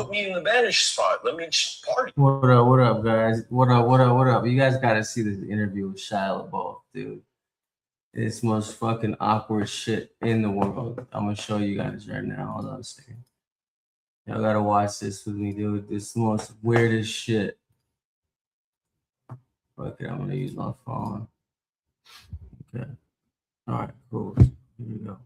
put me in the banish spot. Let me just party. What up, guys? What up? You guys gotta see this interview with Shia LaBeouf, dude. It's most fucking awkward shit in the world. I'm gonna show you guys right now. Hold on a second. Y'all gotta watch this with me, dude. This is the most weirdest shit. Okay, I'm gonna use my phone. Okay. All right, cool. Here we go.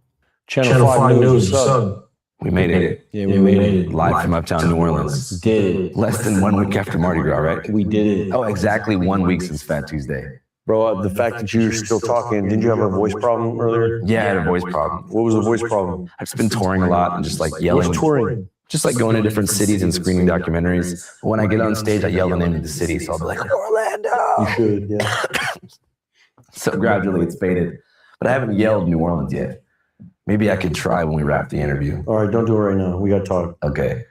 Channel 5 News, what's up? We made it. Yeah, we made it. Live from Uptown New Orleans. Did it. Less than 1 week after Mardi Gras, right? We did it. Oh, exactly 1 week since Fat Tuesday. Bro, the fact that you're still talking, didn't you have a voice problem earlier? Yeah, I had a voice problem. What was the voice problem? I've just been touring a lot and just like yelling. What's touring? Just like going to different cities and screening documentaries. When I get on stage, I yell the name of the city. So I'll be like, Orlando. You should, yeah. So gradually it's faded. But I haven't yelled New Orleans yet. Maybe I could try when we wrap the interview. All right, don't do it right now. We got to talk. Okay.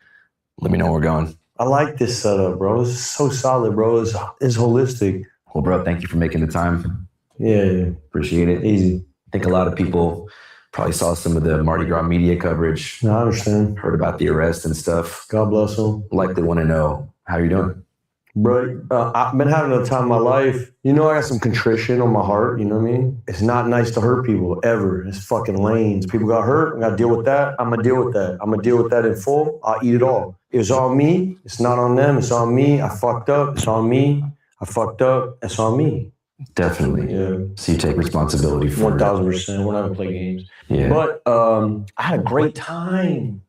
Let me know where we're going. I like this setup, bro. It's so solid, bro. It's holistic. Well, bro, thank you for making the time. Yeah. Appreciate it. Easy. I think a lot of people probably saw some of the Mardi Gras media coverage. No, I understand. Heard about the arrest and stuff. God bless them. Likely want to know how you're doing. Bro, I've been having a time of my life. You know, I got some contrition on my heart. You know what I mean? It's not nice to hurt people, ever. It's fucking lanes. People got hurt. I got to deal with that. I'm going to deal with that. I'm going to deal with that in full. I'll eat it all. It's on me. It's not on them. It's on me. I fucked up. It's on me. I fucked up. It's on me. Definitely. Yeah. So you take responsibility for 1,000%. We're not going to play games. Yeah. But I had a great time.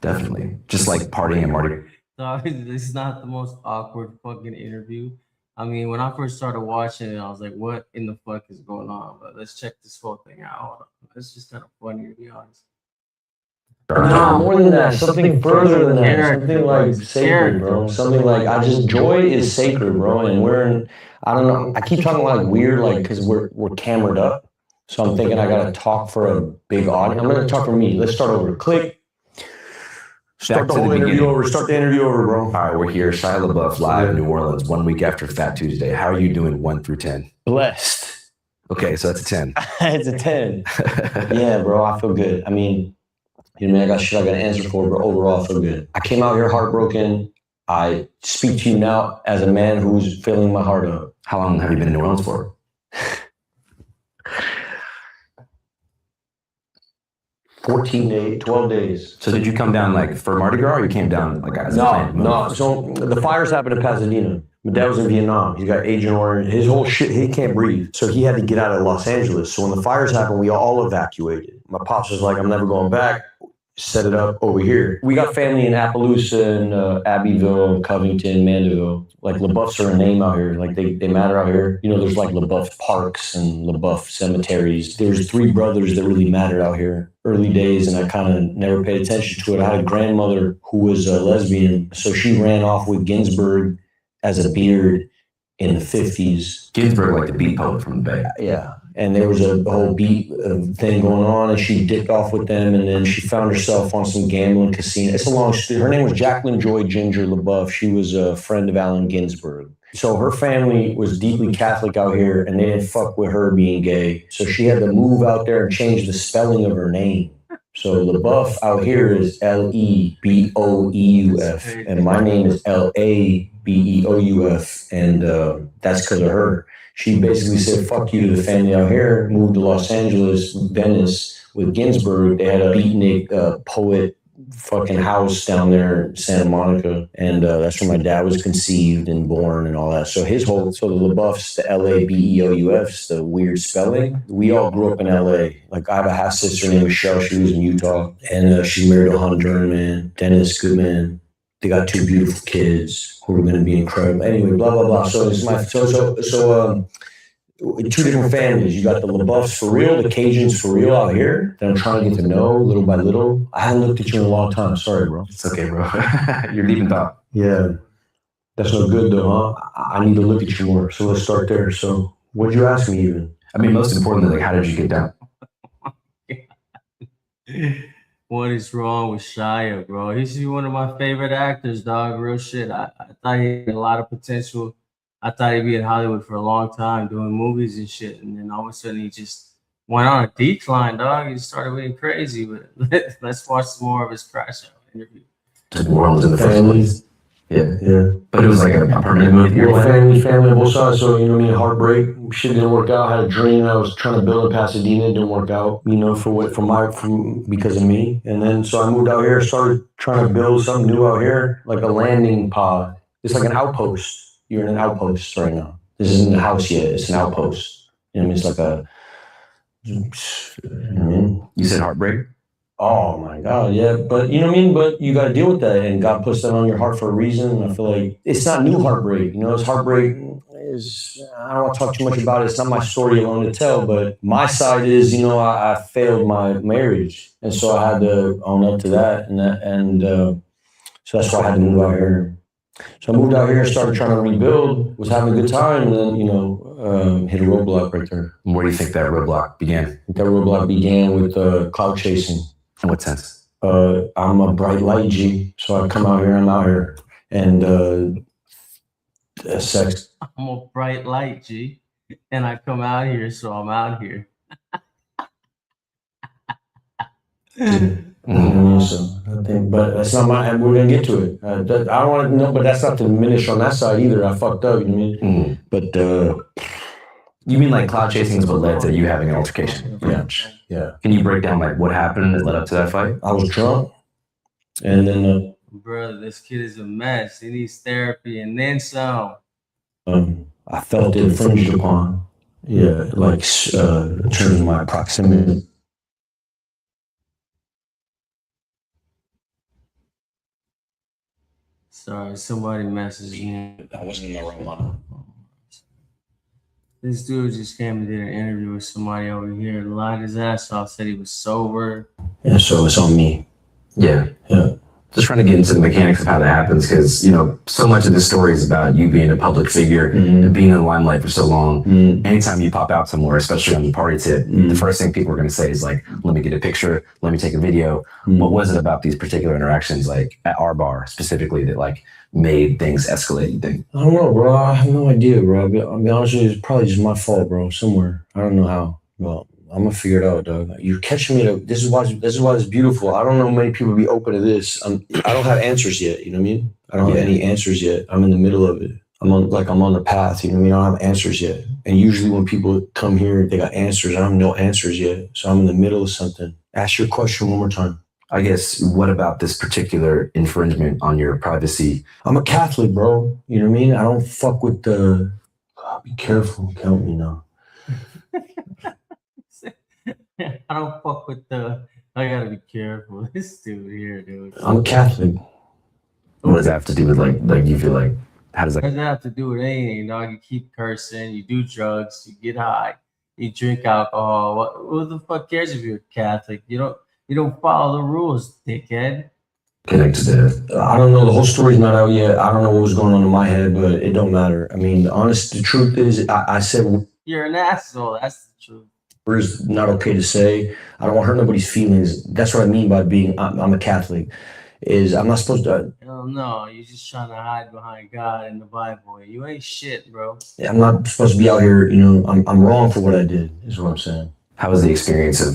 Definitely. Just like partying at Mardi Gras. Sorry, this is not the most awkward fucking interview. I mean, when I first started watching it, I was like, what in the fuck is going on? But let's check this whole thing out. Hold on. It's just kind of funny, to be honest. No, more than that. Something further than that. Something like sacred, bro. Something like, joy is sacred, bro. And we're in, I don't know. I keep talking like weird, like, because we're camered up. So I'm thinking I got to talk for a big audience. I'm going to talk for me. Let's start over. Click. Start the whole interview over. Start the interview over, bro. All right, we're here. Shia LaBeouf, live New Orleans, 1 week after Fat Tuesday. How are you doing 1 through 10? Blessed. Okay, so that's a 10. It's a 10. Yeah, bro, I feel good. I mean, you know, I got shit I got to answer for, but overall, I feel good. I came out here heartbroken. I speak to you now as a man who's filling my heart up. How long have you been in New Orleans for? 14 days, 12 days. So did you come down like for Mardi Gras or you came down like as a plan? No. So the fires happened in Pasadena. My dad was in Vietnam. He got Agent Orange. His whole shit, he can't breathe. So he had to get out of Los Angeles. So when the fires happened, we all evacuated. My pops was like, I'm never going back. Set it up over here. We got family in Appaloosa and Abbeville, Covington, Mandeville. Like LaBeoufs are a name out here. Like they matter out here. You know, there's like LaBeouf parks and LaBeouf cemeteries. There's 3 brothers that really mattered out here. Early days, and I kind of never paid attention to it. I had a grandmother who was a lesbian. So she ran off with Ginsberg as a beard in the 50s. Ginsberg, like the beat poet from the Bay. Yeah. And there was a whole beat thing going on, and she dipped off with them, and then she found herself on some gambling casino. It's a long story. Her name was Jacqueline Joy Ginger LaBeouf. She was a friend of Allen Ginsberg. So her family was deeply Catholic out here, and they didn't fuck with her being gay. So she had to move out there and change the spelling of her name. So LaBeouf out here is Lebeouf, and my name is Labeouf, and that's because of her. She basically said, fuck you to the family out here, moved to Los Angeles, Venice with Ginsberg. They had a beatnik poet fucking house down there in Santa Monica. And that's where my dad was conceived and born and all that. So the LaBeoufs, the Labeoufs, the weird spelling, we all grew up in LA. Like I have a half sister named Michelle. She was in Utah. And she's married to a Honduran man, Dennis Goodman. They got 2 beautiful kids who are going to be incredible. Anyway, blah, blah, blah. So it's 2 different families. You got the LaBeoufs for real, the Cajuns for real out here that I'm trying to get to know little by little. I haven't looked at you in a long time. Sorry, bro. It's okay, bro. You're leaving thought. Yeah. That's no good, though, huh? I need to look at you more. So let's start there. So what'd you ask me even? I mean, most importantly, like, how did you get down? What is wrong with Shia, bro? He's one of my favorite actors, dog. Real shit. I thought he had a lot of potential. I thought he'd be in Hollywood for a long time doing movies and shit. And then all of a sudden he just went on a decline, dog. He started getting crazy. But let's watch some more of his crash out interview. To New Orleans in the first place. Yeah. Yeah. But it was like a permanent move. Your Well, plan? family on both sides. So, you know what I mean? Heartbreak. Shit didn't work out. I had a dream I was trying to build in Pasadena. It didn't work out, you know, because of me. And then, so I moved out here, started trying to build something new out here, like a landing pod. It's like an outpost. You're in an outpost right now. This isn't a house yet. It's an outpost. You know what I mean? It's like a, you know what I mean? You said heartbreak? Oh my God, yeah. But you know what I mean? But you got to deal with that. And God puts that on your heart for a reason. I feel like it's not new heartbreak. You know, it's heartbreak is, I don't want to talk too much about it. It's not my story alone to tell. But my side is, you know, I failed my marriage. And so I had to own up to that. And so that's why I had to move out here. So I moved out here, started trying to rebuild, was having a good time. And then, you know, hit a roadblock right there. Where do you think that roadblock began? That roadblock began with cloud chasing. In what sense? I'm a bright light G, so I come out here, I'm out here. And sex. I'm a bright light, G, and I come out here, so I'm out here. So I think, but that's not my. We're gonna get to it. I don't want to know, but that's not to diminish on that side either. I fucked up, you know what I mean? But you mean like cloud chasing is what led to you having an altercation? Yeah. Yeah. Can you break down like what happened that led up to that fight? I was drunk, and then brother, this kid is a mess. He needs therapy and then some. I felt infringed upon. Yeah, like in terms of my proximity. Sorry, somebody messaged me. I wasn't in the right line. This dude just came and did an interview with somebody over here, lied his ass off, said he was sober. Yeah, so it's on me. Yeah. Yeah. Just trying to get into the mechanics of how that happens, because you know so much of this story is about you being a public figure and being in the limelight for so long. Anytime you pop out somewhere, especially on the party tip, the first thing people are going to say is like, "Let me get a picture, let me take a video." What was it about these particular interactions, like at our bar specifically, that like made things escalate? You think? I don't know, bro. I have no idea, bro. I'll be honest with you, it's probably just my fault, bro. Somewhere, I don't know how. Well, I'm gonna figure it out, dog. You're catching me. This is why it's beautiful. I don't know many people be open to this. I don't have answers yet. You know what I mean? I don't have any answers yet. I'm in the middle of it. I'm on the path. You know what I mean? I don't have answers yet. And usually when people come here, they got answers. I have no answers yet. So I'm in the middle of something. Ask your question one more time. I guess, what about this particular infringement on your privacy? I'm a Catholic, bro. You know what I mean? I don't fuck with the. God, be careful. Count me now. I don't fuck with the. I gotta be careful. This dude here, dude. I'm a Catholic. What does that have to do with like you feel like? How does that? Doesn't have to do with anything, dog. You keep cursing, you do drugs, you get high, you drink alcohol. Who the fuck cares if you're Catholic? You don't follow the rules, dickhead. Connected to I don't know. The whole story's not out yet. I don't know what was going on in my head, but it don't matter. I mean, the truth is, I said you're an asshole. That's the truth. Is not okay to say. I don't want to hurt nobody's feelings. That's what I mean by being. I'm a Catholic. Is I'm not supposed to. Hell no, you're just trying to hide behind God and the Bible. You ain't shit, bro. I'm not supposed to be out here. You know, I'm wrong for what I did. Is what I'm saying. How was the experience of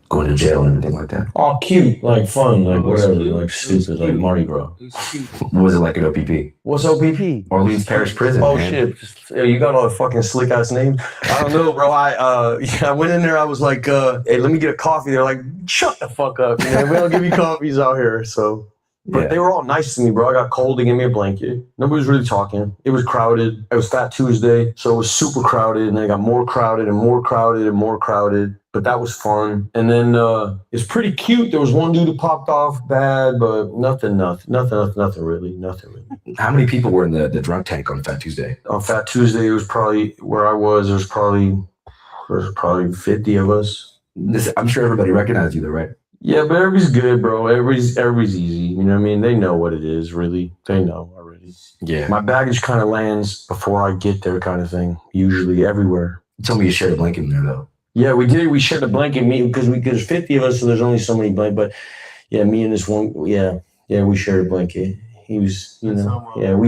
going to jail and everything like that? Oh, cute, like fun, like whatever, cute. like stupid, like Mardi Gras. It was cute. What was it like at OPP? What's OPP? Orleans Parish Prison. Oh man. shit! You got all the fucking slick ass names. I don't know, bro. I went in there. I was like, hey, let me get a coffee. They're like, shut the fuck up, man. We don't give you coffees out here. So, but they were all nice to me, bro. I got cold. They gave me a blanket. Nobody was really talking. It was crowded. It was Fat Tuesday, so it was super crowded. And then it got more crowded and more crowded and more crowded. But that was fun. And then it's pretty cute. There was one dude who popped off bad, but nothing really. How many people were in the drunk tank on Fat Tuesday? On Fat Tuesday, it was probably where I was. There was probably 50 of us. I'm sure everybody recognized you, though, right? Yeah, but everybody's good, bro. Everybody's easy. You know what I mean? They know what it is, really. They know already. Yeah. My baggage kind of lands before I get there, kind of thing. Usually, everywhere. You told me you shared a blanket in there, though. Yeah, we did. We shared a blanket because there's 50 of us, so there's only so many blankets. But yeah, me and this one, yeah, we shared a blanket. He was, we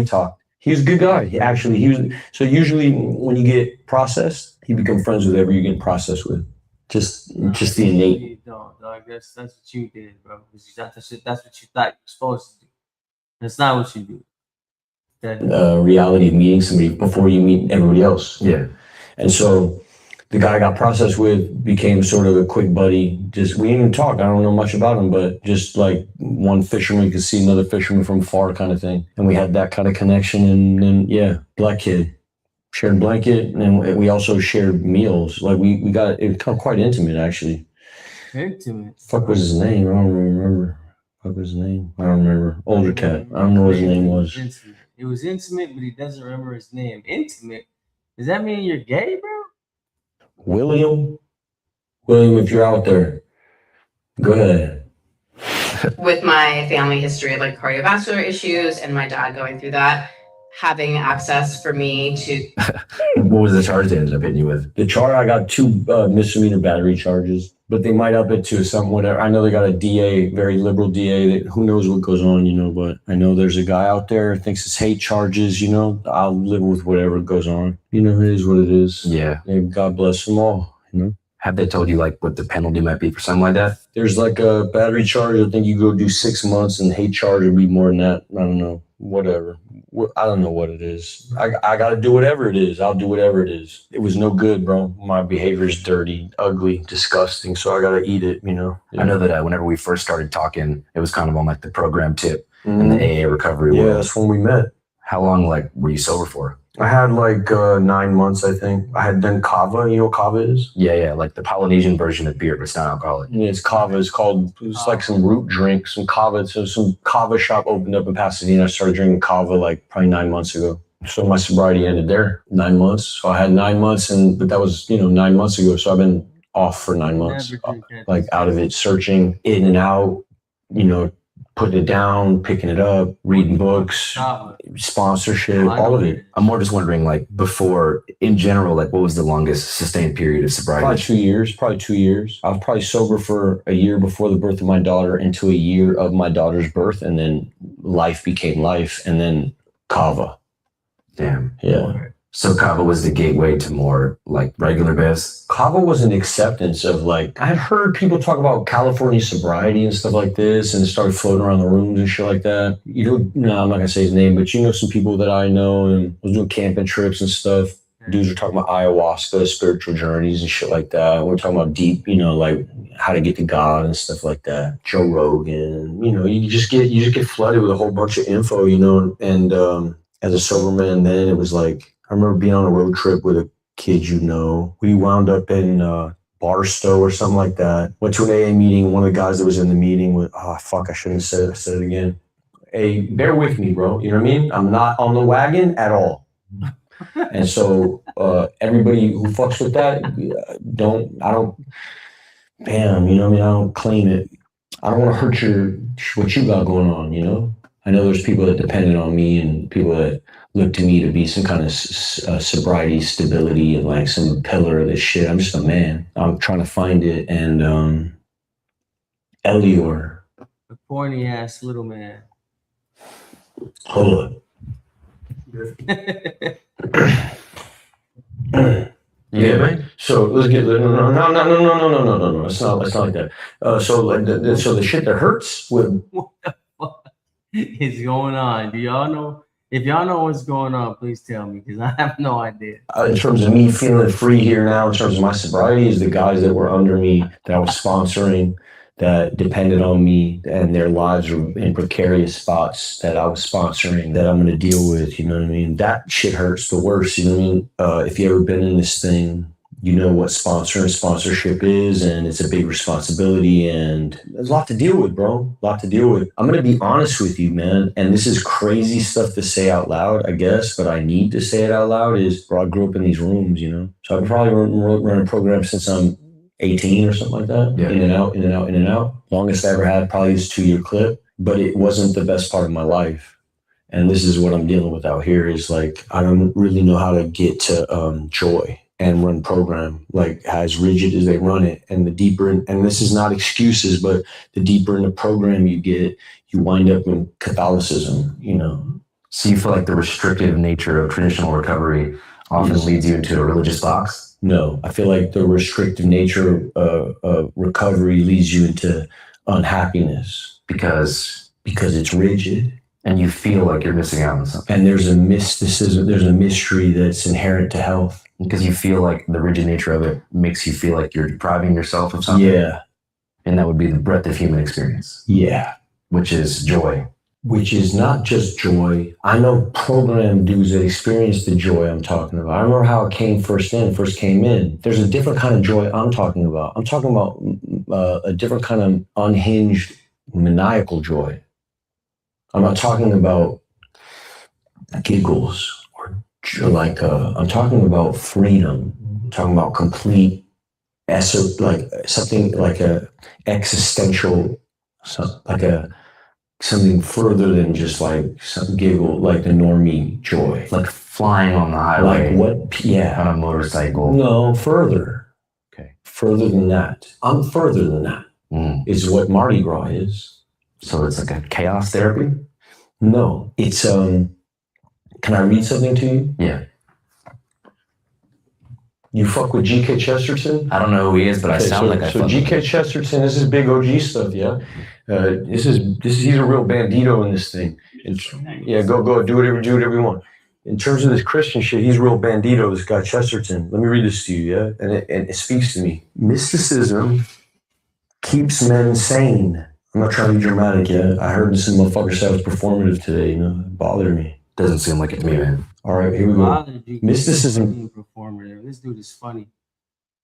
talked. He was a good guy. He was. So usually when you get processed, you become friends with whoever you get processed with. Just the innate. You don't, dog. That's what you did, bro. Because that's what you thought you were supposed to do. That's not what you do. Okay? Reality of meeting somebody before you meet everybody else. Yeah. And so the guy I got processed with became sort of a quick buddy. Just we didn't even talk. I don't know much about him, but just like one fisherman could see another fisherman from far kind of thing. And we had that kind of connection. And then, yeah, black kid. Shared a blanket, and we also shared meals. Like we got it quite intimate, actually. Intimate. Fuck was his name? I don't remember. Fuck was his name? I don't remember. Older cat. I don't know what his name was. Intimate. It was intimate, but he doesn't remember his name. Intimate? Does that mean you're gay, bro? William, if you're out there, go ahead. With my family history of like cardiovascular issues and my dad going through that, having access for me to. What was the charge they ended up hitting you with? The charge, I got 2 misdemeanor battery charges, but they might up it to some whatever. I know they got a DA, very liberal DA. That who knows what goes on, but I know there's a guy out there who thinks it's hate charges. I'll live with whatever goes on. It is what it is. Yeah. And God bless them all. Have they told you like what the penalty might be for something like that? There's like a battery charge. I think you go do 6 months, and hate charge would be more than that. I don't know. Whatever. I don't know what it is. I got to do whatever it is. I'll do whatever it is. It was no good, bro. My behavior is dirty, ugly, disgusting. So I got to eat it, Yeah. I know that whenever we first started talking, it was kind of on like the program tip and the AA recovery world. Yeah, that's when we met. How long were you sober for? I had like 9 months, I think. I had done kava. You know what kava is? Yeah, like the Polynesian version of beer, but it's not alcoholic. Yeah, it's kava. It's like some root drink, some kava. So some kava shop opened up in Pasadena. I started drinking kava like probably 9 months ago. So my sobriety ended there, 9 months. So I had 9 months, but that was 9 months ago. So I've been off for 9 months, like out of it, searching in and out, putting it down, picking it up, reading books, sponsorship, all of it. I'm more just wondering, like, before, in general, like, what was the longest sustained period of sobriety? Probably 2 years. I was probably sober for a year before the birth of my daughter into a year of my daughter's birth, and then life became life, and then kava. Damn. Yeah. So kava was the gateway to more like regular biz? Kava was an acceptance of like, I had heard people talk about California sobriety and stuff like this, and it started floating around the rooms and shit like that. I'm not gonna say his name, but some people that I know, and was doing camping trips and stuff. Dudes were talking about ayahuasca, spiritual journeys and shit like that. We're talking about deep, like how to get to God and stuff like that. Joe Rogan, you just get flooded with a whole bunch of info, and as a sober man, then it was like, I remember being on a road trip with a kid, we wound up in Barstow or something like that. Went to an AA meeting. One of the guys that was in the meeting was, I shouldn't have said it. I said it again. Hey, bear with me, bro. You know what I mean? I'm not on the wagon at all. And so everybody who fucks with that, I don't claim it. I don't want to hurt what you got going on, I know there's people that depended on me and people that look to me to be some kind of sobriety, stability, and like some pillar of this shit. I'm just a man. I'm trying to find it. And Elior. A corny ass little man. Hold on. Yeah, man. So let's get no. It's not like that. So the shit that hurts with. What the fuck is going on? Do y'all know? If y'all know what's going on, please tell me, because I have no idea. In terms of me feeling free here now, in terms of my sobriety, is the guys that were under me, that I was sponsoring, that depended on me, and their lives were in precarious spots that I was sponsoring, that I'm going to deal with, you know what I mean? That shit hurts the worst, you know what I mean? If you ever been in this thing, you know what sponsorship is, and it's a big responsibility, and there's a lot to deal with, bro. A lot to deal with. I'm going to be honest with you, man, and this is crazy stuff to say out loud, I guess, but I need to say it out loud, bro, I grew up in these rooms, So I've probably run a program since I'm 18 or something like that. Yeah. In and out. Longest I ever had probably is 2-year clip, but it wasn't the best part of my life. And this is what I'm dealing with out here is like, I don't really know how to get to joy and run program like as rigid as they run it. And the deeper, and this is not excuses, but the deeper in the program you get, you wind up in Catholicism, So you feel like the restrictive nature of traditional recovery often leads you into a religious box? No, I feel like the restrictive nature of recovery leads you into unhappiness because it's rigid. And you feel like you're missing out on something. And there's a mysticism, there's a mystery that's inherent to health. Because you feel like the rigid nature of it makes you feel like you're depriving yourself of something. Yeah. And that would be the breadth of human experience. Yeah. Which is joy. Which is not just joy. I know programmed dudes that experience the joy I'm talking about. I remember how it first came in. There's a different kind of joy I'm talking about. I'm talking about a different kind of unhinged, maniacal joy. I'm not talking about giggles or like, I'm talking about freedom. I'm talking about complete, like something like a existential, something further than just like some giggle, like the normie joy. Like flying on the highway. Like what? Yeah. On a motorcycle. No, further. Okay. Further than that. I'm further than that. Is what Mardi Gras is. So it's like a chaos therapy? No, it's, can I read something to you? Yeah. You fuck with G.K. Chesterton? I don't know who he is, but I sound like I So fuck G.K. with him. Chesterton, this is big OG stuff, yeah? He's a real bandito in this thing. Yeah, go, do whatever you want. In terms of this Christian shit, he's real bandito, this guy Chesterton. Let me read this to you, yeah? And it speaks to me. Mysticism keeps men sane. I'm not trying to be dramatic, yeah? I heard some motherfucker say I was performative today, it bothered me. Doesn't seem like it to me, man. All right, here we go. Mysticism. Performative. This dude is funny.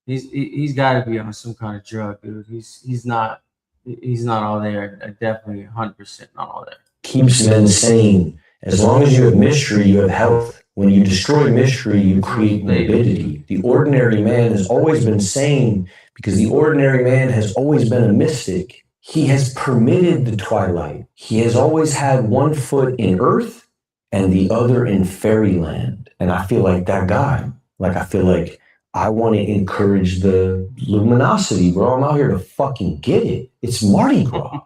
He's got to be on some kind of drug, dude. He's not all there. Definitely 100% not all there. Keeps men sane. As long as you have mystery, you have health. When you destroy mystery, you create morbidity. The ordinary man has always been sane because the ordinary man has always been a mystic. He has permitted the twilight. He has always had one foot in earth and the other in fairyland. And I feel like that guy. Like, I feel like I want to encourage the luminosity, bro. I'm out here to fucking get it. It's Mardi Gras.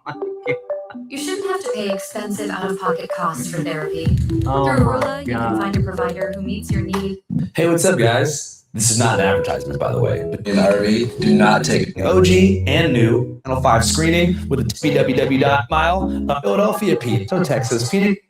You shouldn't have to pay expensive out-of-pocket costs for therapy. Oh Through my Rula, you can find a provider who meets your need. Hey, what's up, guys? This is not an advertisement, by the way, but in the RV, do not take an OG and new Channel 5 screening with a www.mile of Philadelphia, Pete. Texas, Pete.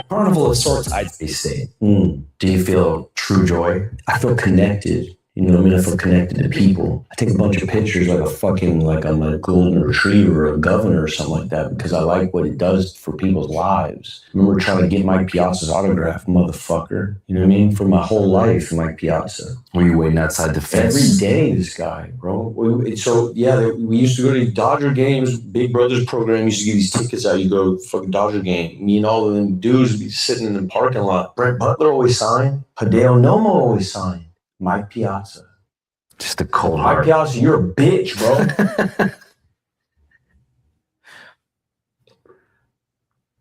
Carnival of sorts, I'd say. Do you feel true joy? I feel connected. You know what I mean? I feel connected to people. I take a bunch of pictures like I'm a golden retriever or a governor or something like that because I like what it does for people's lives. I remember trying to get Mike Piazza's autograph, motherfucker. You know what I mean? For my whole life, Mike Piazza. Were you waiting outside the fence? Every day, this guy, bro. We used to go to Dodger games, Big Brothers program used to give these tickets out. You go to fucking Dodger game. Me and all of them dudes would be sitting in the parking lot. Brett Butler always signed. Hideo Nomo always signed. Mike Piazza. Just a cold Mike heart. Piazza, you're a bitch, bro.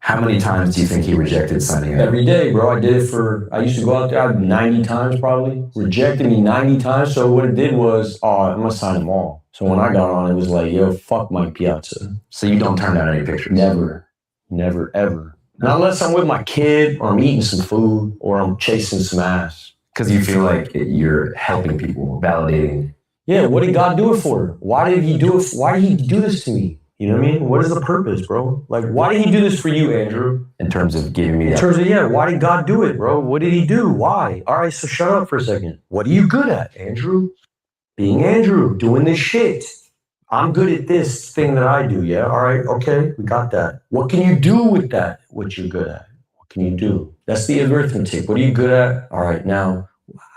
How many times do you think he rejected signing up? Every day, bro. I used to go out there 90 times probably. Rejected me 90 times. So what it did was, I'm going to sign them all. So when I got on, it was like, yo, fuck Mike Piazza. So you don't turn down any pictures? Never, ever. Not unless I'm with my kid or I'm eating some food or I'm chasing some ass. Because you feel like you're helping people, validating. Yeah, what did God do it for? Why did he do it? Why did he do this to me? You know what I mean? What is the purpose, bro? Like, why did he do this for you, Andrew? In terms of giving me why did God do it, bro? What did he do? Why? All right, so shut up for a second. What are you good at, Andrew? Being Andrew, doing this shit. I'm good at this thing that I do, yeah? All right, okay, we got that. What can you do with that, what you're good at? What can you do? That's the arithmetic. What are you good at? All right, now,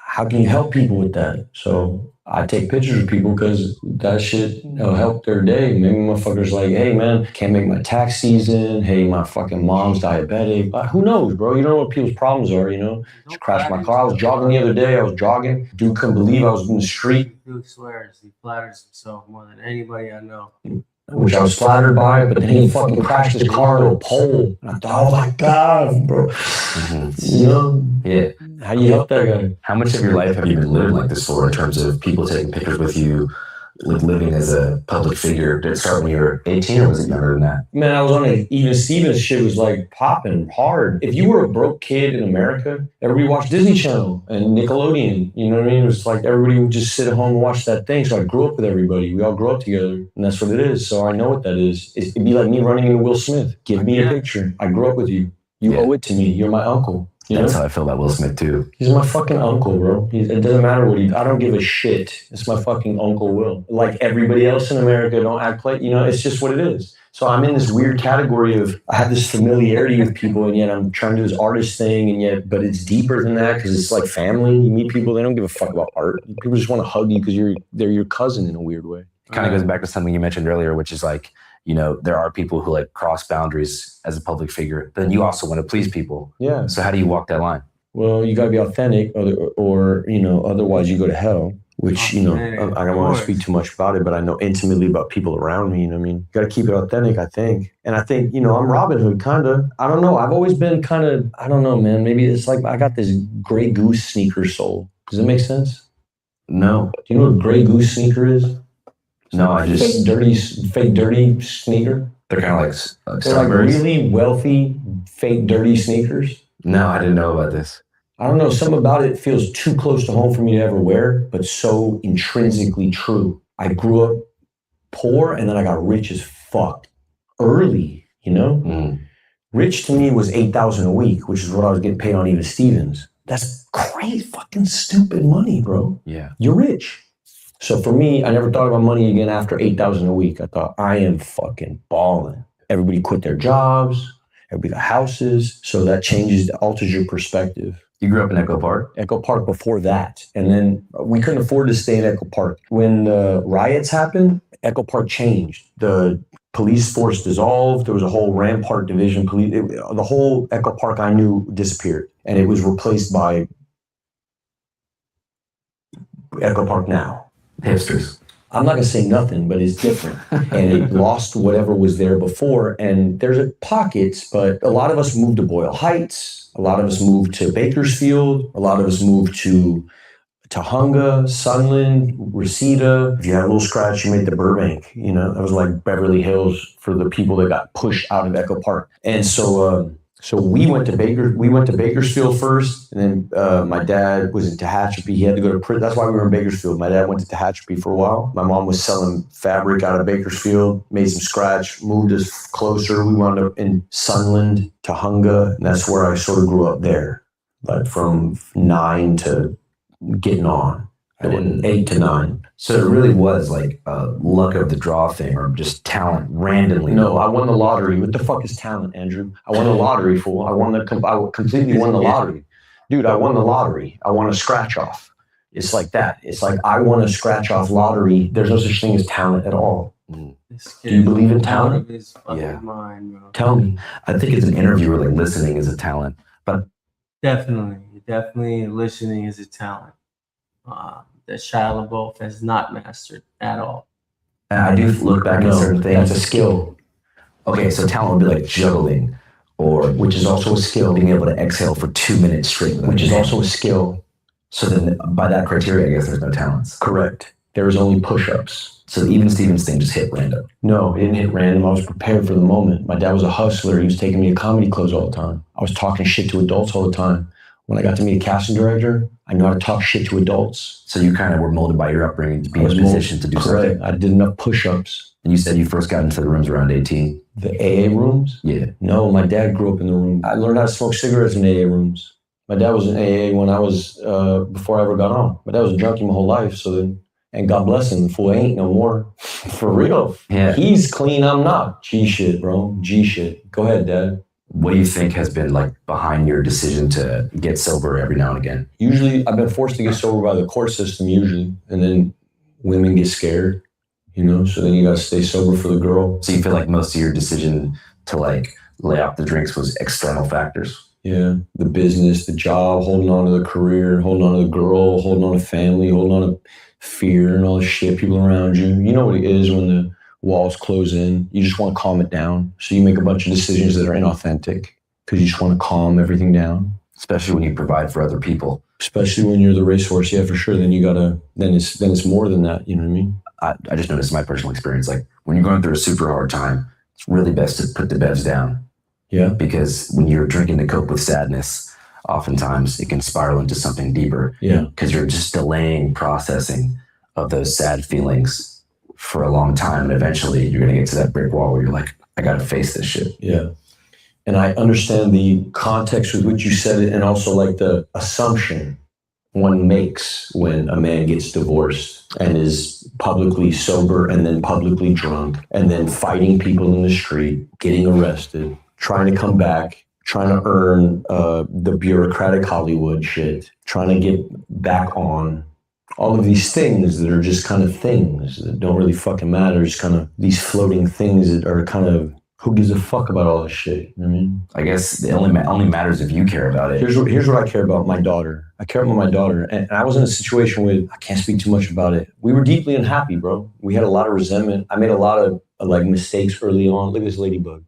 how can you help people with that? So I take pictures of people because that shit help their day. Maybe motherfuckers like, hey man, can't make my tax season. Hey, my fucking mom's diabetic. Who knows, bro? You don't know what people's problems are, you know? Just crashed my car. I was jogging the other day. Dude couldn't believe I was in the street. Dude swears he flatters himself more than anybody I know. Which I was flattered by, but then he fucking crashed his car into a pole. And I thought, oh my God, bro. You know? Yeah. How do you help that guy? How much of your life have you been living like this for in terms of people taking pictures with you, like living as a public figure? Did it start when you were 18 or was it younger than that? Man, I was on a even Stevens shit was like popping hard. If you were a broke kid in America, everybody watched Disney Channel and Nickelodeon. You know what I mean? It was like everybody would just sit at home and watch that thing. So I grew up with everybody. We all grew up together, and that's what it is. So I know what that is. It'd be like me running into Will Smith. Give me a picture. I grew up with you. You owe it to me. You're my uncle. You know? That's how I feel about Will Smith too. He's my fucking uncle, bro. It doesn't matter what I don't give a shit. It's my fucking Uncle Will. Like everybody else in America, don't act like, it's just what it is. So I'm in this weird category of, I have this familiarity with people, and yet I'm trying to do this artist thing, but it's deeper than that because it's like family. You meet people, they don't give a fuck about art. People just want to hug you because they're your cousin in a weird way. It kind of goes back to something you mentioned earlier, which is like, there are people who like cross boundaries as a public figure, but then you also want to please people. Yeah. So how do you walk that line? Well, you got to be authentic or otherwise you go to hell, which, I don't want to speak too much about it, but I know intimately about people around me. You know what I mean? Got to keep it authentic, I think. And I think, I'm Robin Hood, kind of. I don't know. I've always been kind of, I don't know, man. Maybe it's like I got this Grey Goose sneaker soul. Does that make sense? No. Do you know what a Grey Goose sneaker is? No, I just... Fake dirty sneaker? They're kind of like they're like really wealthy, fake dirty sneakers? No, I didn't know about this. I don't know. Something about it feels too close to home for me to ever wear, but so intrinsically true. I grew up poor and then I got rich as fuck early, Rich to me was $8,000 a week, which is what I was getting paid on Even Stevens. That's crazy fucking stupid money, bro. Yeah. You're rich. So for me, I never thought about money again after $8,000 a week. I thought, I am fucking balling. Everybody quit their jobs. Everybody got houses. So that alters your perspective. You grew up in Echo Park? Echo Park before that. And then we couldn't afford to stay in Echo Park. When the riots happened, Echo Park changed. The police force dissolved. There was a whole Rampart Division police. The whole Echo Park I knew disappeared. And it was replaced by Echo Park Now. Hipsters. I'm not going to say nothing, but it's different. And it lost whatever was there before. And there's pockets, but a lot of us moved to Boyle Heights. A lot of us moved to Bakersfield. A lot of us moved to Tahunga, Sunland, Reseda. If you had a little scratch, you made the Burbank. That was like Beverly Hills for the people that got pushed out of Echo Park. And so we went to Bakersfield first, and then my dad was in Tehachapi. He had to go to prison. That's why we were in Bakersfield. My dad went to Tehachapi for a while. My mom was selling fabric out of Bakersfield, made some scratch, moved us closer. We wound up in Sunland, Tahunga, and that's where I sort of grew up there, like from 9 to getting on. 8 to 9. So it really was like a luck of the draw thing or just talent randomly. No, I won the lottery. What the fuck is talent, Andrew? I won the lottery, fool. I completely won the lottery. Dude, I won the lottery. I won a scratch off. It's like that. It's like I won a scratch off lottery. There's no such thing as talent at all. Do you believe in talent? Yeah. Mind, bro. Tell me. I think as an interviewer, like listening is a talent. But definitely listening is a talent. That Shia LaBeouf has not mastered at all. I do look back at certain things. That's a skill. Okay, so talent would be like juggling, which is also a skill. Being able to exhale for 2 minutes straight. Which is also a skill. So then by that criteria, I guess there's no talents. Correct. There was only push-ups. So the Even Stevens thing just hit random. No, it didn't hit random. I was prepared for the moment. My dad was a hustler. He was taking me to comedy clubs all the time. I was talking shit to adults all the time. When I got to meet a casting director, I knew how to talk shit to adults. So you kind of were molded by your upbringing to be in a position to do something. I did enough push-ups. And you said you first got into the rooms around 18. The AA rooms? Yeah. No, my dad grew up in the room. I learned how to smoke cigarettes in AA rooms. My dad was in AA when I was, before I ever got on. My dad was a junkie my whole life, and God bless him, the fool ain't no more. For real. Yeah. He's clean, I'm not. G shit, bro. G shit. Go ahead, Dad. What do you think has been like behind your decision to get sober every now and again? Usually, I've been forced to get sober by the court system usually, and then women get scared, so then you gotta stay sober for the girl. So you feel like most of your decision to like lay off the drinks was external factors? Yeah, the business, the job, holding on to the career, holding on to the girl, holding on to family, holding on to fear and all the shit, people around you. You know what it is when the walls close in. You just want to calm it down. So you make a bunch of decisions that are inauthentic because you just want to calm everything down. especially when you provide for other people. Especially when you're the racehorse, yeah, for sure. Then you gotta. Then it's more than that. You know what I mean? I just noticed my personal experience. Like when you're going through a super hard time, it's really best to put the bevs down. Yeah. Because when you're drinking to cope with sadness, oftentimes it can spiral into something deeper. Yeah. Because you're just delaying processing of those sad feelings for a long time, and eventually you're gonna get to that brick wall where you're like, I gotta face this shit. Yeah. And I understand the context with which you said it, and also like the assumption one makes when a man gets divorced and is publicly sober and then publicly drunk and then fighting people in the street, getting arrested, trying to come back, trying to earn the bureaucratic Hollywood shit, trying to get back on. All of these things that are just kind of things that don't really fucking matter. Just kind of these floating things that are kind of, who gives a fuck about all this shit? You know what I mean? I guess it only matters if you care about it. Here's what I care about, my daughter. I care about my daughter. And I was in a situation with, I can't speak too much about it. We were deeply unhappy, bro. We had a lot of resentment. I made a lot of like mistakes early on. Look at this ladybug.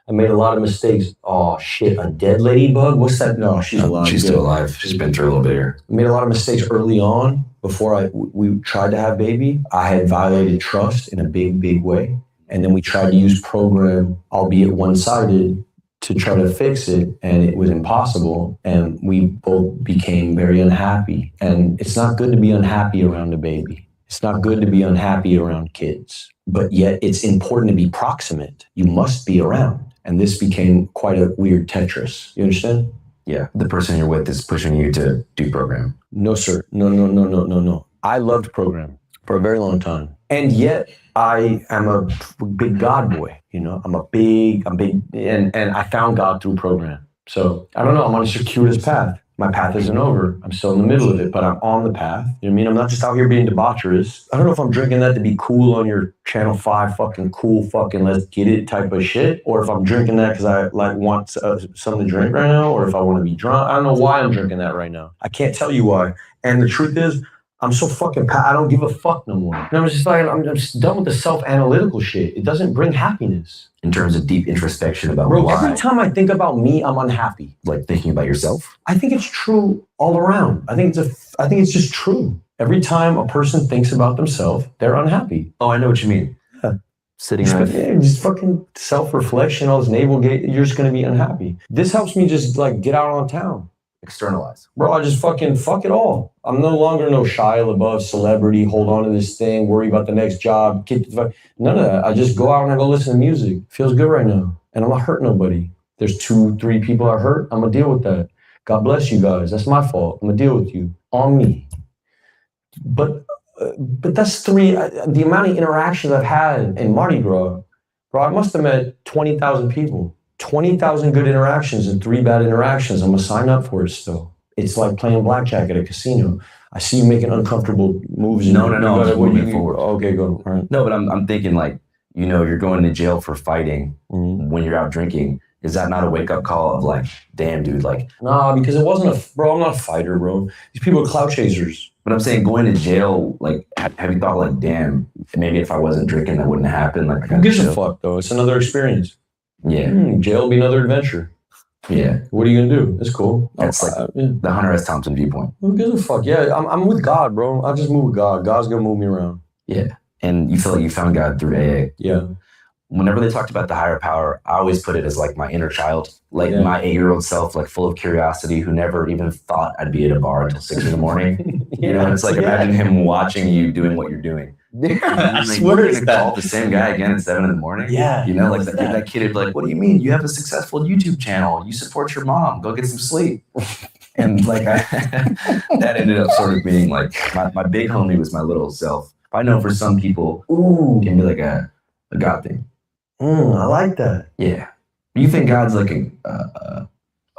I made a lot of mistakes. Oh shit, a dead ladybug? What's that? No, she's alive. She's still alive. She's been through a little bit here. I made a lot of mistakes early on before we tried to have baby. I had violated trust in a big, big way. And then we tried to use program, albeit one-sided, to try to fix it, and it was impossible. And we both became very unhappy. And it's not good to be unhappy around a baby. It's not good to be unhappy around kids. But yet it's important to be proximate. You must be around. And this became quite a weird Tetris. You understand? Yeah. The person you're with is pushing you to do program. No, sir. No. I loved program for a very long time. And yet I am a big God boy. You know, I'm big, and I found God through program. So I don't know, I'm on a circuitous path. My path isn't over. I'm still in the middle of it, but I'm on the path. You know what I mean? I'm not just out here being debaucherous. I don't know if I'm drinking that to be cool on your Channel 5 fucking cool fucking let's get it type of shit, or if I'm drinking that because I like want something to drink right now, or if I want to be drunk. I don't know why I'm drinking that right now. I can't tell you why. And the truth is, I'm so fucking I don't give a fuck no more. And I'm just like, I'm just done with the self-analytical shit. It doesn't bring happiness. In terms of deep introspection about Bro, why. every time I think about me, I'm unhappy. Like thinking about yourself? I think it's true all around. I think it's just true. Every time a person thinks about themselves, they're unhappy. Oh, I know what you mean. Yeah. Sitting just fucking self-reflection, all this navel gate, you're just gonna be unhappy. This helps me just like get out on town. Externalize. Bro, I just fucking fuck it all. I'm no longer no Shia Lebeouf celebrity, hold on to this thing, worry about the next job. None of that. I just go out and I go listen to music. Feels good right now. And I'm not hurt nobody. There's 2-3 people I hurt. I'm gonna deal with that. God bless you guys. That's my fault. I'm gonna deal with you. On me. But that's the amount of interactions I've had in Mardi Gras. Bro, I must have met 20,000 people. 20,000 good interactions and 3 bad interactions. I'm gonna sign up for it still. It's like playing blackjack at a casino. I see you making uncomfortable moves. No. I'm just moving forward. Okay, go. All right. No, but I'm thinking like, you know, you're going to jail for fighting when you're out drinking. Is that not a wake-up call of like, damn, dude, like... Nah, because it wasn't bro, I'm not a fighter, bro. These people are clout chasers. But I'm saying going to jail, like, have you thought like, damn, maybe if I wasn't drinking, that wouldn't happen? Like, who gives a fuck, though? It's another experience. Yeah. Jail will be another adventure. Yeah. What are you gonna do? It's cool. That's like the Hunter S. Thompson viewpoint. Who gives a fuck? Yeah, I'm with God, bro. I just move with God. God's gonna move me around. Yeah. And you feel like you found God through AA. Yeah. Whenever they talked about the higher power, I always put it as like my inner child, like my 8-year-old self, like full of curiosity, who never even thought I'd be at a bar until 6 in. You know, it's like imagine him watching you doing what you're doing. I Like, swear you're it's gonna call that. the same guy again at 7 in. Yeah. You know, like that kid would be like, what do you mean? You have a successful YouTube channel. You support your mom. Go get some sleep. And like that ended up sort of being like my big homie was my little self. I know for some people, it can be like a God thing. I like that. Yeah. You think God's like a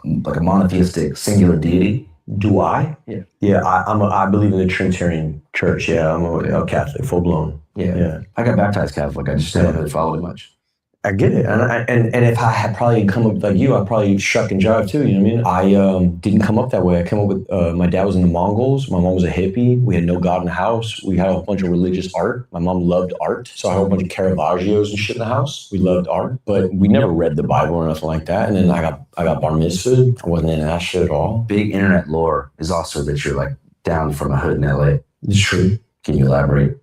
monotheistic singular deity? Do I? Yeah. Yeah, I believe in the Trinitarian church. Yeah, I'm a Catholic, full blown. Yeah. I got baptized Catholic. I just haven't really followed it much. I get it, and if I had probably come up like you, I'd probably shuck and jive too. You know what I mean? I didn't come up that way. I came up with my dad was in the Mongols. My mom was a hippie. We had no God in the house. We had a bunch of religious art. My mom loved art, so I had a bunch of Caravaggios and shit in the house. We loved art, but we never read the Bible or nothing like that. And then I got bar mitzvahed. I wasn't into that shit at all. Big internet lore is also that you're like down from a hood in LA. It's true. Can you elaborate?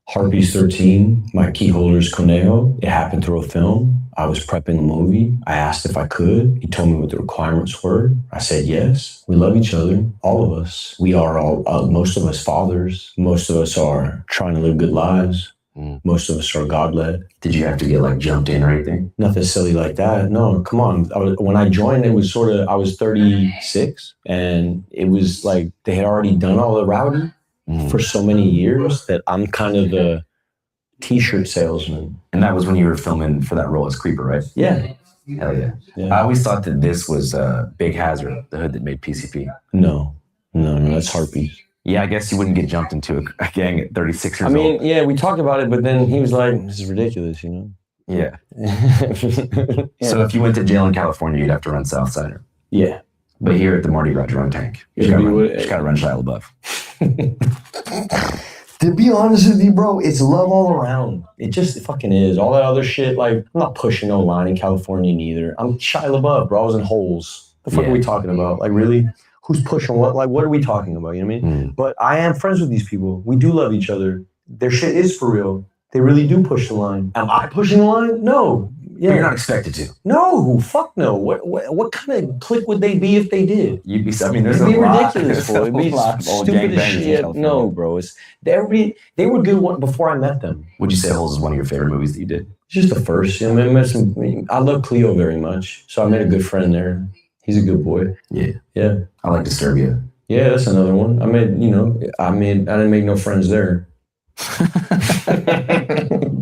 Harpies 13, my key holder's Conejo. It happened through a film. I was prepping a movie. I asked if I could. He told me what the requirements were. I said yes. We love each other, all of us. We are all, most of us fathers. Most of us are trying to live good lives. Most of us are God-led. Did you have to get like jumped in or anything? Nothing silly like that. No, come on. When I joined, it was I was 36, and it was like they had already done all the rowdy for so many years that I'm kind of the t-shirt salesman. And that was when you were filming for that role as Creeper, right? Yeah. Hell yeah. I always thought that this was Big Hazard, the hood that made PCP. No, that's Harpies. Yeah, I guess you wouldn't get jumped into a gang at 36 years old. I mean, yeah, we talked about it, but then he was like, this is ridiculous, you know? Yeah. So if you went to jail in California, you'd have to run Southsider. Yeah. But here at the Mardi Gras Drone Tank, you just gotta run Shia LaBeouf. To be honest with you, bro, it's love all around. It fucking is. All that other shit, like, I'm not pushing no line in California neither. I'm Shia LaBeouf, bro. I was in holes. The fuck are we talking about? Like, really? Who's pushing what? Like, what are we talking about? You know what I mean? But I am friends with these people. We do love each other. Their shit is for real. They really do push the line. Am I pushing the line? No. Yeah. But you're not expected to. No, fuck no. What kind of clique would they be if they did? You'd be. I mean, there's It'd be a lot. ridiculous, bro. It'd be stupid as shit. No, bro. They were good one before I met them. Would you say Holes is one of your favorite movies that you did? Just the first. I mean, I love Cleo very much, so I made a good friend there. He's a good boy. Yeah. Yeah. I like Disturbia. Yeah, that's another one. I didn't make no friends there.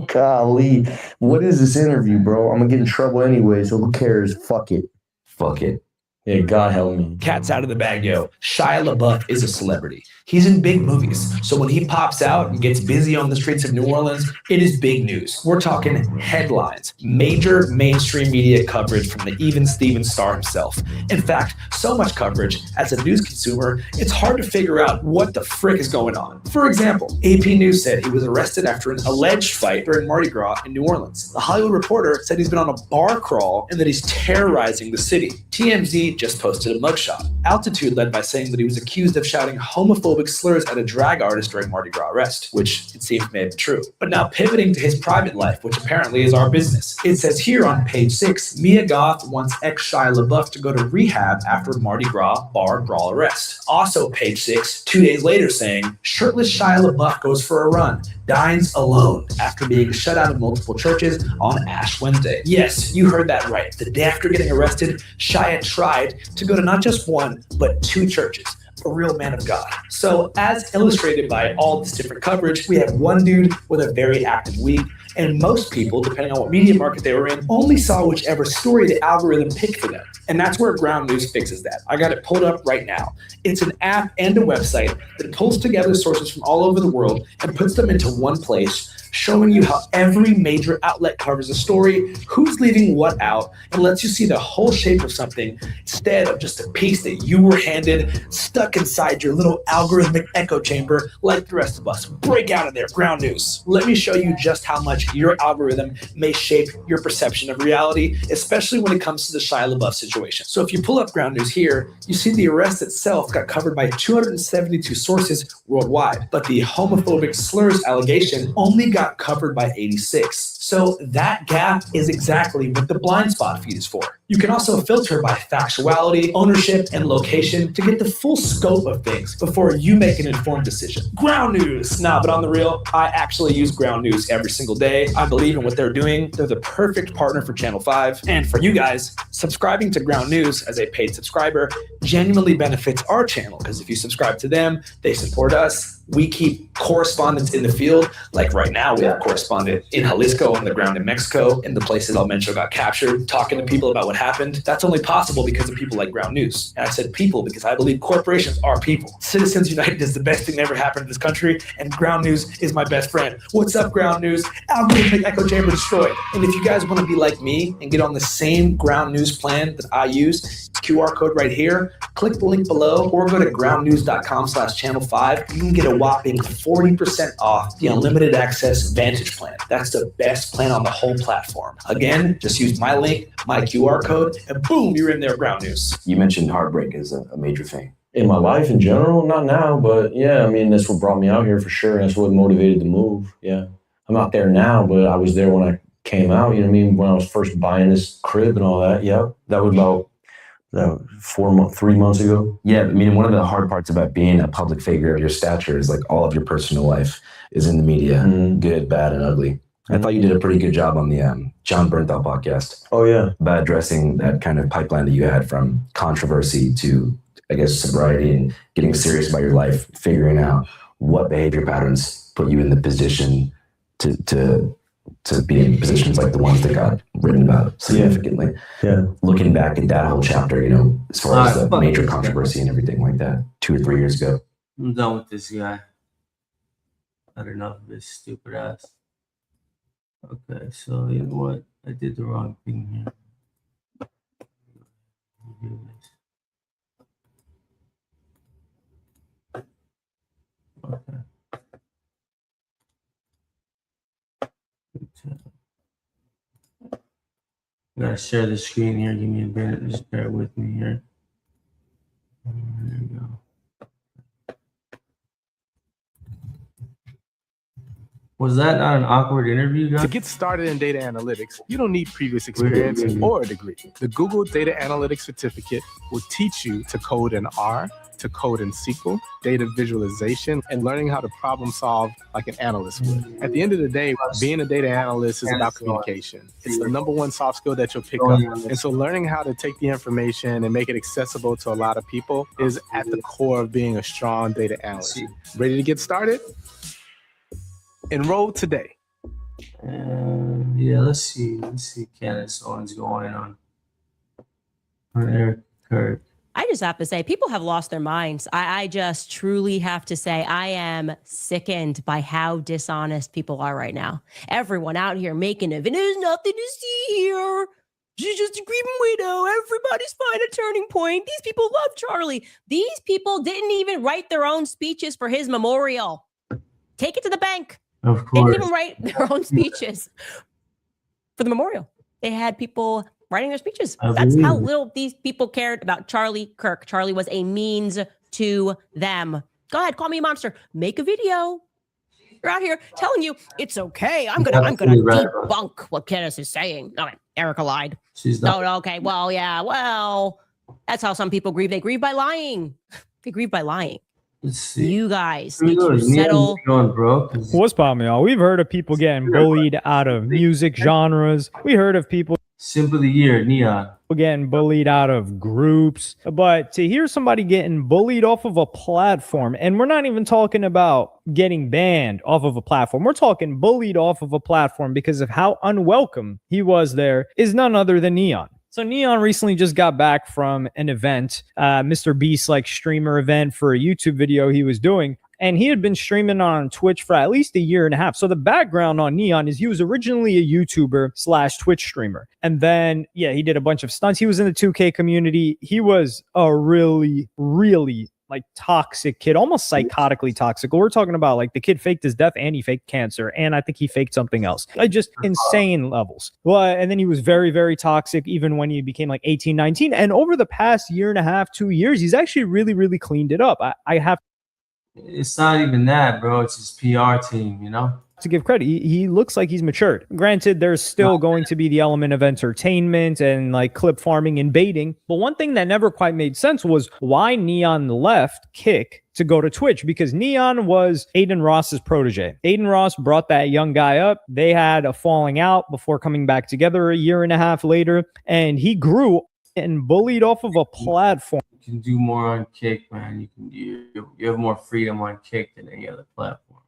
Golly, what is this interview, bro? I'm gonna get in trouble anyway, so who cares? Fuck it. Fuck it. Yeah, God help me. Cat's out of the bag, yo. Shia LaBeouf is a celebrity. He's in big movies. So when he pops out and gets busy on the streets of New Orleans, it is big news. We're talking headlines, major mainstream media coverage from the even Steven star himself. In fact, so much coverage, as a news consumer, it's hard to figure out what the frick is going on. For example, AP News said he was arrested after an alleged fight during Mardi Gras in New Orleans. The Hollywood Reporter said he's been on a bar crawl and that he's terrorizing the city. TMZ just posted a mugshot. Altitude led by saying that he was accused of shouting homophobic slurs at a drag artist during Mardi Gras arrest, which it seems may have been true. But now pivoting to his private life, which apparently is our business. It says here on page 6, Mia Goth wants ex-Shia LaBeouf to go to rehab after Mardi Gras bar brawl arrest. Also page 6, 2 days later saying, shirtless Shia LaBeouf goes for a run, dines alone after being shut out of multiple churches on Ash Wednesday. Yes, you heard that right. The day after getting arrested, Shia tried to go to not just one, but 2 churches. A real man of God. So as illustrated by all this different coverage, we have one dude with a very active week, and most people, depending on what media market they were in, only saw whichever story the algorithm picked for them. And that's where Ground News fixes that. I got it pulled up right now. It's an app and a website that pulls together sources from all over the world and puts them into one place, showing you how every major outlet covers a story, who's leaving what out, and lets you see the whole shape of something instead of just a piece that you were handed, stuck inside your little algorithmic echo chamber like the rest of us. Break out of there, Ground News. Let me show you just how much your algorithm may shape your perception of reality, especially when it comes to the Shia LaBeouf situation. So if you pull up Ground News here, you see the arrest itself got covered by 272 sources worldwide, but the homophobic slurs allegation only got covered by 86. So that gap is exactly what the blind spot feed is for. You can also filter by factuality, ownership, and location to get the full scope of things before you make an informed decision. Ground News! Nah, but on the real, I actually use Ground News every single day. I believe in what they're doing. They're the perfect partner for Channel 5. And for you guys, subscribing to Ground News as a paid subscriber genuinely benefits our channel, because if you subscribe to them, they support us. We keep correspondents in the field. Like right now, we have a correspondent in Jalisco, on the ground in Mexico, in the places I'll mention got captured, talking to people about what happened. That's only possible because of people like Ground News. And I said people because I believe corporations are people. Citizens United is the best thing that ever happened in this country, and Ground News is my best friend. What's up, Ground News? Algorithmic echo chamber destroyed. And if you guys want to be like me and get on the same Ground News plan that I use, QR code right here, click the link below or go to groundnews.com/channel5. You can get a whopping 40% off the unlimited access Vantage plan. That's the best plan on the whole platform. Again, just use my link, my QR code, and boom, you're in there, Ground News. You mentioned heartbreak is a major thing. In my life in general, not now, but yeah, I mean, that's what brought me out here for sure. That's what motivated the move. Yeah. I'm out there now, but I was there when I came out, you know what I mean? When I was first buying this crib and all that. Yeah. That was about 3 months ago. Yeah, I mean, one of the hard parts about being a public figure of your stature is like all of your personal life is in the media, good, bad, and ugly. I thought you did a pretty good job on the John Bernthal podcast. Oh, yeah. About addressing that kind of pipeline that you had from controversy to, I guess, sobriety and getting serious about your life, figuring out what behavior patterns put you in the position to be in positions like the ones that got written about significantly. Yeah. Looking back at that whole chapter, you know, as far as the major controversy and everything like that, 2 or 3 years ago. I'm done with this guy. Had enough of his stupid ass. Okay, so you know what? I did the wrong thing here. Okay. I gotta share the screen here. Give me a minute. Just bear with me here. There we go. Was that not an awkward interview, guys? To get started in data analytics, you don't need previous experience or a degree. The Google Data Analytics Certificate will teach you to code in R, to code in SQL, data visualization, and learning how to problem solve like an analyst would. At the end of the day, being a data analyst is about communication. It's the #1 soft skill that you'll pick up. And so learning how to take the information and make it accessible to a lot of people is at the core of being a strong data analyst. Ready to get started? Enroll today. Yeah, let's see. Candace Owens going on Eric Kirk. I just have to say, people have lost their minds. I just truly have to say, I am sickened by how dishonest people are right now. Everyone out here making it, and there's nothing to see here. She's just a grieving widow. Everybody's fine at Turning Point. These people love Charlie. These people didn't even write their own speeches for his memorial. Take it to the bank. Of course. They didn't even write their own speeches for the memorial. They had people writing their speeches. That's how little these people cared about Charlie Kirk. Charlie was a means to them. Go ahead, call me a monster. Make a video. You're out here telling you it's okay. I'm gonna debunk what Candace is saying. Okay, Erica lied. Okay. Well, yeah. Well, that's how some people grieve. They grieve by lying. They grieve by lying. You guys need to settle. What's poppin', y'all? We've heard of people getting bullied out of music genres. We heard of people Simple of the Year, Neon. Getting bullied out of groups. But to hear somebody getting bullied off of a platform, and we're not even talking about getting banned off of a platform. We're talking bullied off of a platform because of how unwelcome he was there, is none other than Neon. So Neon recently just got back from an event, Mr. Beast like streamer event for a YouTube video he was doing. And he had been streaming on Twitch for at least a year and a half. So the background on Neon is he was originally a YouTuber / Twitch streamer. And then, yeah, he did a bunch of stunts. He was in the 2K community. He was a really, really like toxic kid, almost psychotically toxic. We're talking about like the kid faked his death and he faked cancer. And I think he faked something else. Like just insane levels. Well, and then he was very, very toxic even when he became like 18, 19. And over the past year and a half, 2 years, he's actually really, really cleaned it up. I have. It's not even that, bro. It's his PR team, you know? To give credit, he looks like he's matured. Granted, there's still going to be the element of entertainment and like clip farming and baiting. But one thing that never quite made sense was why Neon left Kick to go to Twitch, because Neon was Aiden Ross's protege. Aiden Ross brought that young guy up. They had a falling out before coming back together a year and a half later. And he grew and bullied off of a platform can do more on Kick, man. You have more freedom on Kick than any other platform.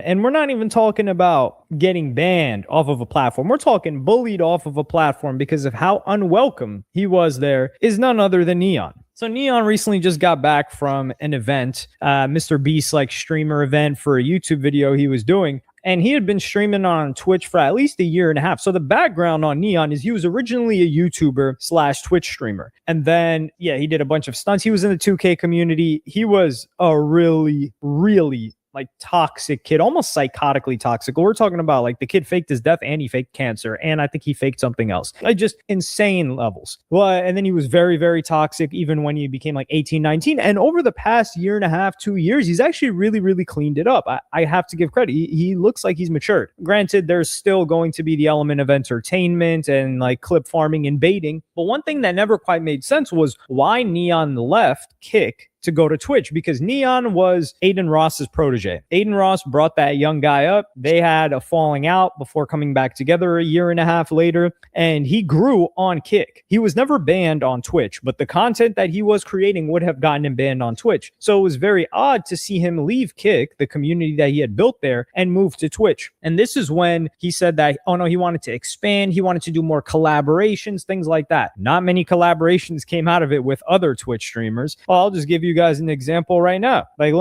And we're not even talking about getting banned off of a platform. We're talking bullied off of a platform because of how unwelcome he was there is none other than Neon. So Neon recently just got back from an event, Mr. Beast like streamer event for a YouTube video he was doing. And he had been streaming on Twitch for at least a year and a half. So the background on Neon is he was originally a YouTuber / Twitch streamer. And then, yeah, he did a bunch of stunts. He was in the 2K community. He was a really, really like toxic kid, almost psychotically toxic. We're talking about like the kid faked his death and he faked cancer. And I think he faked something else. Like just insane levels. Well, and then he was very, very toxic even when he became like 18, 19. And over the past year and a half, 2 years, he's actually really, really cleaned it up. I have to give credit. He looks like he's matured. Granted, there's still going to be the element of entertainment and like clip farming and baiting. But one thing that never quite made sense was why Neon left Kick to go to Twitch, because Neon was Aiden Ross's protege. Aiden Ross brought that young guy up. They had a falling out before coming back together a year and a half later, and he grew on Kick. He was never banned on Twitch, but the content that he was creating would have gotten him banned on Twitch. So it was very odd to see him leave Kick, the community that he had built there, and move to Twitch. And this is when he said that, oh no, he wanted to expand. He wanted to do more collaborations, things like that. Not many collaborations came out of it with other Twitch streamers. Well, I'll just give you guys an example right now. Like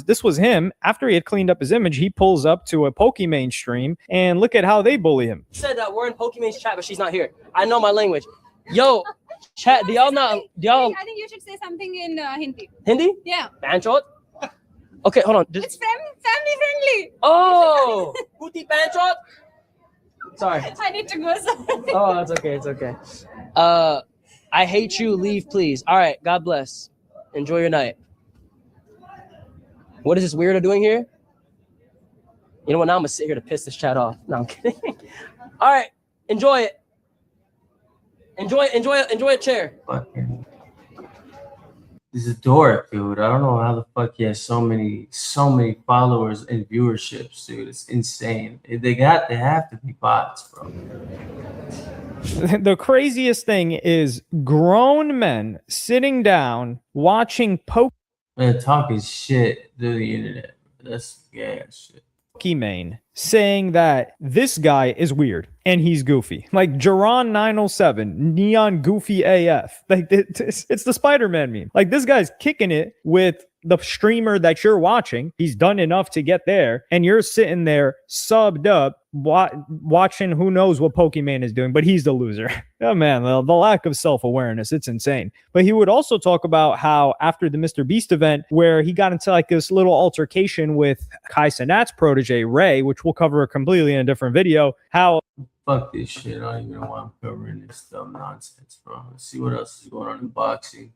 this was him after he had cleaned up his image. He pulls up to a Pokimane stream and look at how they bully him. Said that we're in Pokimane's chat, but she's not here. I know my language. Yo, chat. Do y'all know? I think you should say something in Hindi. Hindi? Yeah. Panchot. Okay, hold on. It's family friendly. Oh, Puti Panchot. Sorry. I need to go. Oh, it's okay. It's okay. I hate you. Leave, please. All right. God bless. Enjoy your night. What is this weirdo doing here? You know what? Now I'm gonna sit here to piss this chat off. No, I'm kidding. All right, enjoy it. Enjoy a chair. Fucking, he's a dork, dude. I don't know how the fuck he has so many followers and viewerships, dude. It's insane. They have to be bots, bro. The craziest thing is grown men sitting down watching Man, talking shit through the internet. That's gas shit. Pokimane saying that this guy is weird and he's goofy. Like Jaron 907, Neon Goofy AF. Like it's the Spider-Man meme. Like this guy's kicking it with the streamer that you're watching. He's done enough to get there, and you're sitting there subbed up watching who knows what Pokimane is doing, but he's the loser. Oh man, the lack of self-awareness, it's insane. But he would also talk about how after the Mr. Beast event, where he got into like this little altercation with Kai Cenat's protege, Ray, which we'll cover completely in a different video, how fuck this shit. I don't even know why I'm covering this dumb nonsense, bro. Let's see what else is going on in boxing.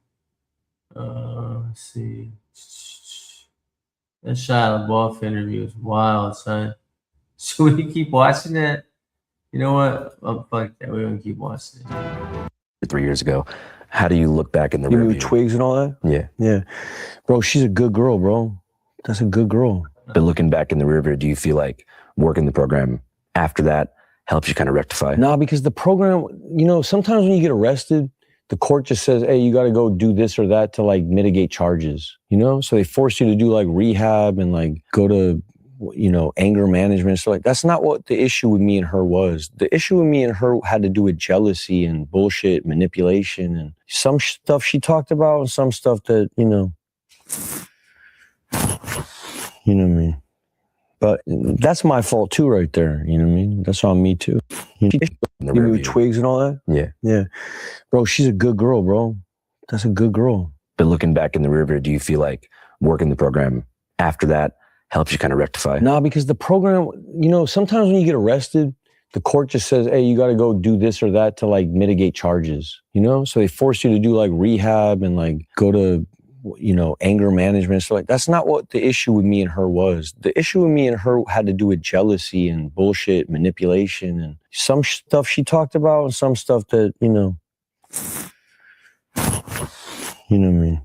Let's see. That Shia LaBeouf interview is wild, son. Should we keep watching that? You know what? Oh, fuck that. We're going to keep watching it. 3 years ago. How do you look back in the You rearview? Twigs and all that? Yeah. Yeah. Bro, she's a good girl, bro. That's a good girl. But looking back in the rearview, do you feel like working the program after that helps you kind of rectify? Nah, because the program, you know, sometimes when you get arrested, the court just says, hey, you got to go do this or that to like mitigate charges, you know? So they force you to do like rehab and like go to, you know, anger management. So like, that's not what the issue with me and her was. The issue with me and her had to do with jealousy and bullshit, manipulation, and some stuff she talked about and some stuff that, you know what I mean? But that's my fault too, right there. You know what I mean? That's on me too. You know, Twigs and all that? Yeah. Yeah. Bro, she's a good girl, bro. That's a good girl. But looking back in the rearview, do you feel like working the program after that helps you kind of rectify? Nah, because the program, you know, sometimes when you get arrested, the court just says, hey, you got to go do this or that to like mitigate charges, you know? So they force you to do like rehab and like go to, you know, anger management. So like, that's not what the issue with me and her was. The issue with me and her had to do with jealousy and bullshit, manipulation, and some stuff she talked about and some stuff that, you know what I mean?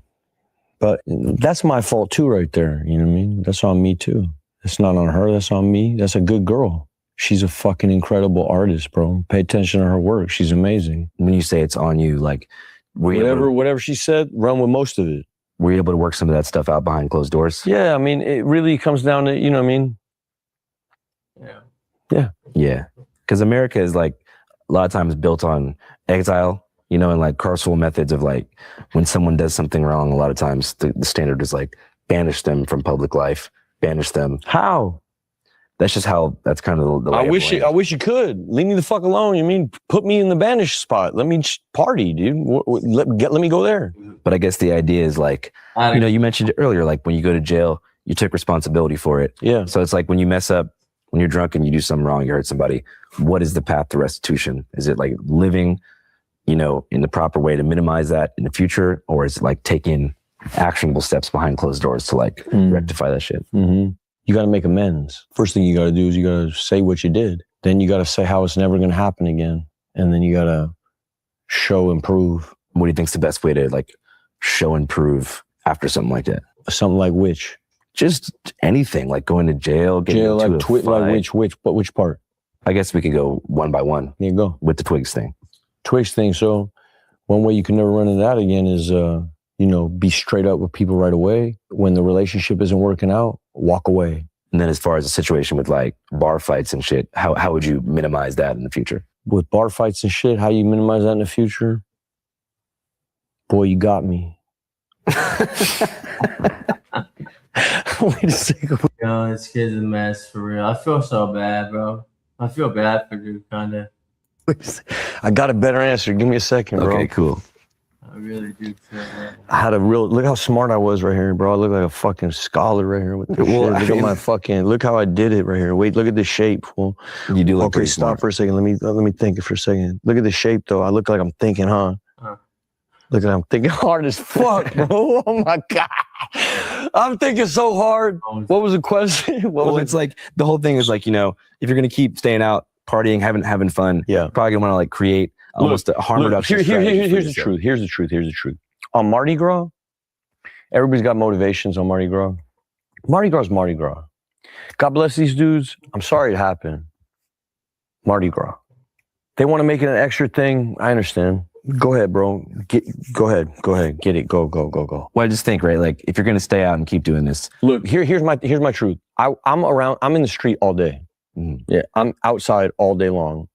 But that's my fault too, right there. You know what I mean? That's on me too. It's not on her. That's on me. That's a good girl. She's a fucking incredible artist, bro. Pay attention to her work. She's amazing. When you say it's on you, like, whatever she said, run with most of it. Were you able to work some of that stuff out behind closed doors? Yeah, I mean, it really comes down to, you know what I mean? Yeah. Because America is like a lot of times built on exile, you know, and like carceral methods of like when someone does something wrong, a lot of times the standard is like banish them from public life, banish them. How? That's just how, that's kind of the I wish you could. Leave me the fuck alone. You mean put me in the banished spot. Let me party, dude. Let me go there. But I guess the idea is like, you know, you mentioned it earlier, like when you go to jail, you took responsibility for it. Yeah. So it's like when you mess up, when you're drunk and you do something wrong, you hurt somebody, what is the path to restitution? Is it like living, you know, in the proper way to minimize that in the future? Or is it like taking actionable steps behind closed doors to like rectify that shit? Mm-hmm. You got to make amends. First thing you got to do is you got to say what you did. Then you got to say how it's never going to happen again. And then you got to show and prove. What do you think's the best way to like show and prove after something like that? Something like which? Just anything, like going to jail, getting Jail, into like a fight. which part? I guess we could go one by one. There you go. With the Twigs thing. Twigs thing. So one way you can never run into that again is, you know, be straight up with people right away. When the relationship isn't working out, walk away. And then as far as a situation with like bar fights and shit, how would you minimize that in the future? With bar fights and shit, how you minimize that in the future? Boy, you got me. Wait a second. Yo, this kid's a mess for real. I feel so bad, bro. I feel bad for you, kinda. I got a better answer. Give me a second, bro. Okay, cool. I really do feel bad. I had a real look how smart I was right here, bro. I look like a fucking scholar right here with this shit. Look at my fucking look how I did it right here. Wait, look at the shape. Fool. You do look okay. pretty Stop smart. for a second. Let me think for a second. Look at the shape though. I look like I'm thinking, huh? Look at I'm thinking hard as fuck, bro. Oh my god, I'm thinking so hard. What was the question? It's like the whole thing is like, you know, if you're gonna keep staying out, partying, having fun, probably gonna want to like create almost a harm reduction. Here's the truth. Here's the truth. On Mardi Gras, everybody's got motivations on Mardi Gras. Mardi Gras is Mardi Gras. God bless these dudes. I'm sorry it happened. Mardi Gras. They want to make it an extra thing. I understand. Go ahead, bro. Go ahead. Get it. Go. Well, I just think, right, like if you're gonna stay out and keep doing this. Look, here's my truth. I'm in the street all day. Mm-hmm. Yeah, I'm outside all day long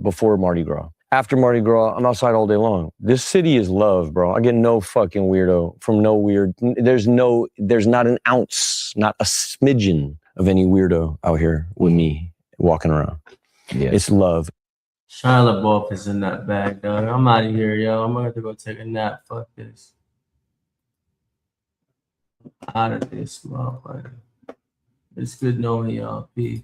before Mardi Gras. After Mardi Gras, I'm outside all day long. This city is love, bro. I get no fucking weirdo from no weird. There's not an ounce, not a smidgen of any weirdo out here with me walking around. Yeah, it's love. Shia LaBeouf is in that bag, dog. I'm out of here, yo. I'm gonna have to go take a nap. Fuck this. Out of this, motherfucker. It's good knowing y'all. Peace.